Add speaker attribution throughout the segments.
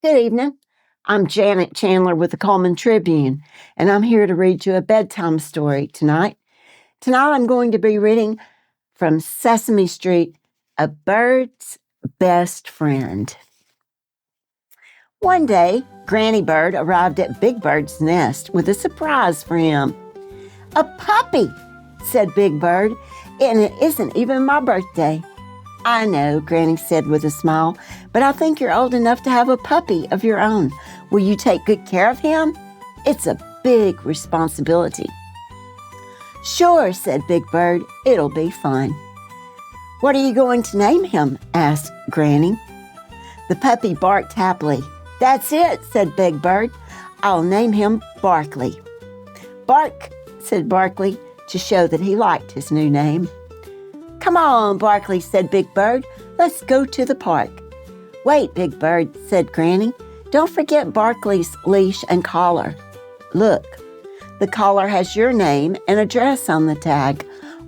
Speaker 1: Good evening. I'm Janet Chandler with the Cullman Tribune, and I'm here to read you a bedtime story tonight. Tonight I'm going to be reading from Sesame Street, A Bird's Best Friend. One day, Granny Bird arrived at Big Bird's nest with a surprise for him. "A puppy," said Big Bird, "and it isn't even my birthday." "I know," Granny said with a smile, "but I think you're old enough to have a puppy of your own. Will you take good care of him? It's a big responsibility." "Sure," said Big Bird. "It'll be fun." "What are you going to name him?" asked Granny. The puppy barked happily. "That's it," said Big Bird. "I'll name him Barkley." "Bark," said Barkley, to show that he liked his new name. "Come on, Barkley," said Big Bird. "Let's go to the park." "Wait, Big Bird," said Granny. "Don't forget Barkley's leash and collar. Look, the collar has your name and address on the tag.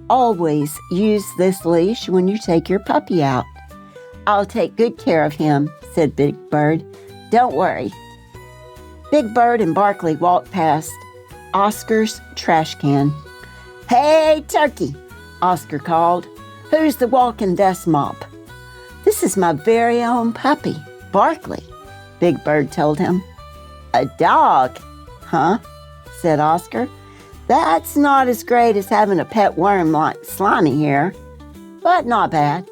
Speaker 1: Always use this leash when you take your puppy out." "I'll take good care of him," said Big Bird. "Don't worry." Big Bird and Barkley walked past Oscar's trash can. "Hey, Turkey," Oscar called. "Who's the walking dust mop?" "This is my very own puppy, Barkley," Big Bird told him. "A dog, huh?" said Oscar. "That's not as great as having a pet worm like Slimy here, but not bad."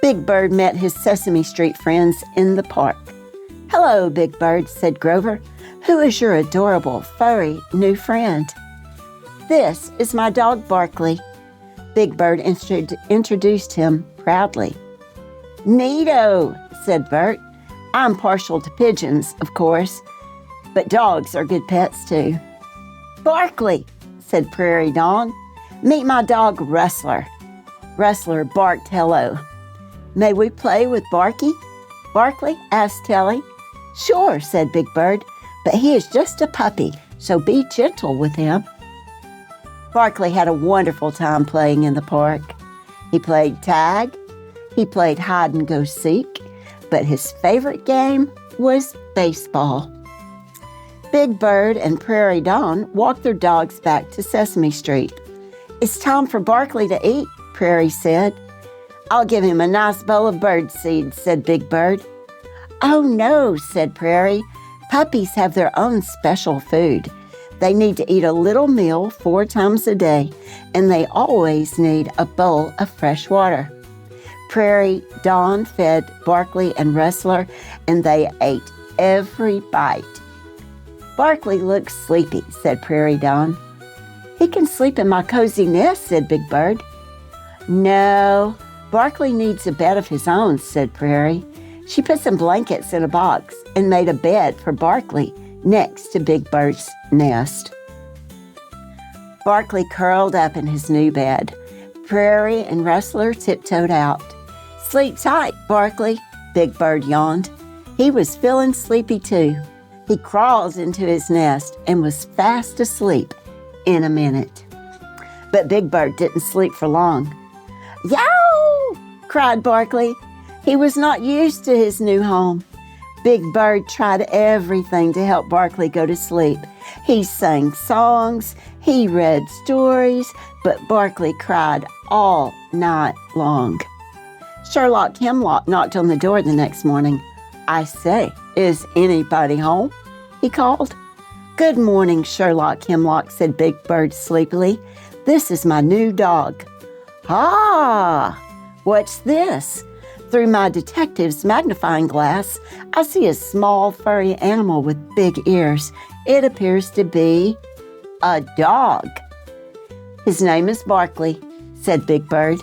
Speaker 1: Big Bird met his Sesame Street friends in the park. "Hello, Big Bird," said Grover. "Who is your adorable, furry new friend?" "This is my dog, Barkley." Big Bird introduced him proudly. "Neato," said Bert. "I'm partial to pigeons, of course, but dogs are good pets too." "Barkley," said Prairie Dawn. "Meet my dog, Rustler." Rustler barked hello. "May we play with Barkley?" asked Telly. "Sure," said Big Bird, "but he is just a puppy, so be gentle with him." Barkley had a wonderful time playing in the park. He played tag, he played hide-and-go-seek, but his favorite game was baseball. Big Bird and Prairie Dawn walked their dogs back to Sesame Street. "It's time for Barkley to eat," Prairie said. "I'll give him a nice bowl of bird seeds," said Big Bird. "Oh no," said Prairie. "Puppies have their own special food. They need to eat a little meal 4 times a day, and they always need a bowl of fresh water." Prairie Dawn fed Barkley and Rustler, and they ate every bite. "Barkley looks sleepy," said Prairie Dawn. "He can sleep in my cozy nest," said Big Bird. "No, Barkley needs a bed of his own," said Prairie. She put some blankets in a box and made a bed for Barkley next to Big Bird's nest. Barkley curled up in his new bed. Prairie and Rustler tiptoed out. "Sleep tight, Barkley," Big Bird yawned. He was feeling sleepy too. He crawled into his nest and was fast asleep in a minute. But Big Bird didn't sleep for long. "Yow!" cried Barkley. He was not used to his new home. Big Bird tried everything to help Barkley go to sleep. He sang songs, he read stories, but Barkley cried all night long. Sherlock Hemlock knocked on the door the next morning. "I say, is anybody home?" he called. "Good morning, Sherlock Hemlock," said Big Bird sleepily. "This is my new dog." "Ah, what's this?" Through my detective's magnifying glass, I see a small furry animal with big ears. It appears to be a dog. "His name is Barkley," said Big Bird.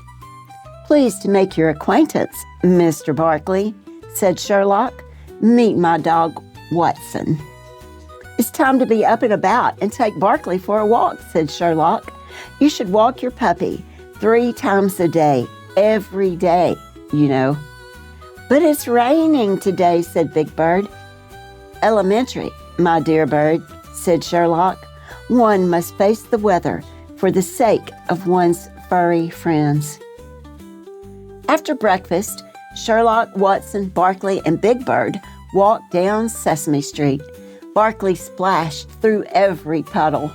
Speaker 1: "Pleased to make your acquaintance, Mr. Barkley," said Sherlock. "Meet my dog, Watson." "It's time to be up and about and take Barkley for a walk," said Sherlock. "You should walk your puppy 3 times a day, every day, you know." "But it's raining today," said Big Bird. "Elementary, my dear bird," said Sherlock. "One must face the weather for the sake of one's furry friends." After breakfast, Sherlock, Watson, Barkley, and Big Bird walked down Sesame Street. Barkley splashed through every puddle.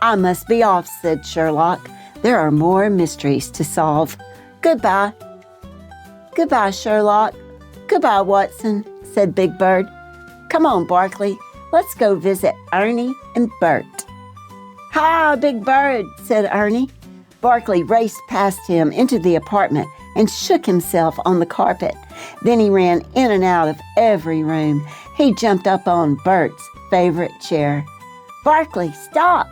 Speaker 1: "I must be off," said Sherlock. "There are more mysteries to solve. Goodbye." "Goodbye, Sherlock." "Goodbye, Watson," said Big Bird. "Come on, Barkley. Let's go visit Ernie and Bert." "Hi, Big Bird," said Ernie. Barkley raced past him into the apartment and shook himself on the carpet. Then he ran in and out of every room. He jumped up on Bert's favorite chair. "Barkley, stop!"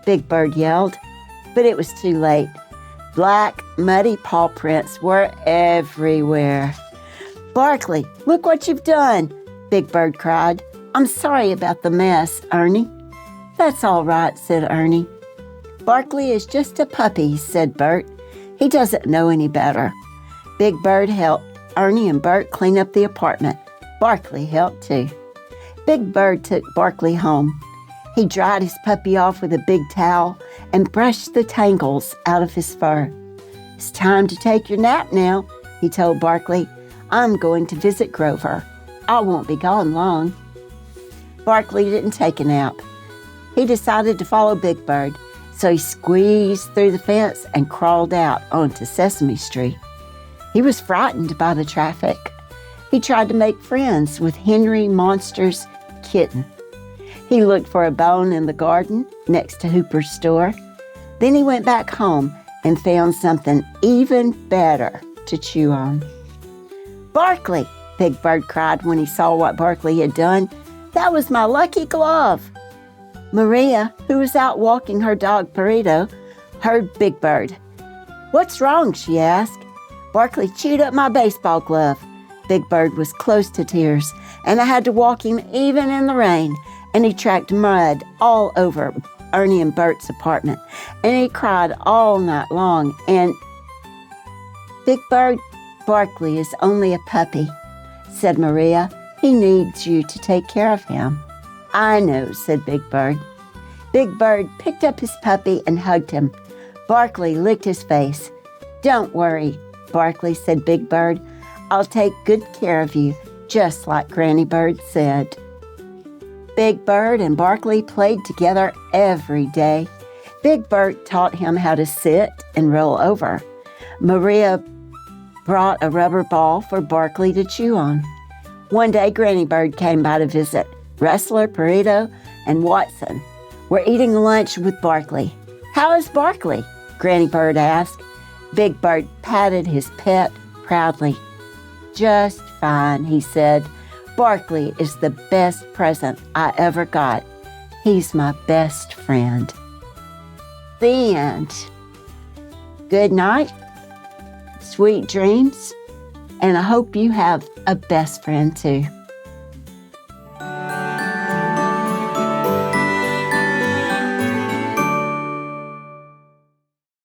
Speaker 1: Big Bird yelled. But it was too late. Black, muddy paw prints were everywhere. "Barkley, look what you've done!" Big Bird cried. "I'm sorry about the mess, Ernie." "That's all right," said Ernie. "Barkley is just a puppy," said Bert. "He doesn't know any better." Big Bird helped Ernie and Bert clean up the apartment. Barkley helped too. Big Bird took Barkley home. He dried his puppy off with a big towel and brushed the tangles out of his fur. "It's time to take your nap now," he told Barkley. "I'm going to visit Grover. I won't be gone long." Barkley didn't take a nap. He decided to follow Big Bird, so he squeezed through the fence and crawled out onto Sesame Street. He was frightened by the traffic. He tried to make friends with Henry Monster's kitten. He looked for a bone in the garden next to Hooper's store. Then he went back home and found something even better to chew on. "Barkley!" Big Bird cried when he saw what Barkley had done. "That was my lucky glove." Maria, who was out walking her dog Burrito, heard Big Bird. "What's wrong?" she asked. "Barkley chewed up my baseball glove." Big Bird was close to tears, and I had to walk him even in the rain, and he tracked mud all over Ernie and Bert's apartment, and he cried all night long, and Big Bird, Barkley is only a puppy, said Maria. "He needs you to take care of him." "I know," said Big Bird. Big Bird picked up his puppy and hugged him. Barkley licked his face. "Don't worry," Barkley said Big Bird. "I'll take good care of you, just like Granny Bird said." Big Bird and Barkley played together every day. Big Bird taught him how to sit and roll over. Maria brought a rubber ball for Barkley to chew on. One day, Granny Bird came by to visit. Rustler, Burrito, and Watson were eating lunch with Barkley. "How is Barkley?" Granny Bird asked. Big Bird patted his pet proudly. "Just fine," he said. "Barkley is the best present I ever got. He's my best friend." The end. Good night, sweet dreams, and I hope you have a best friend too.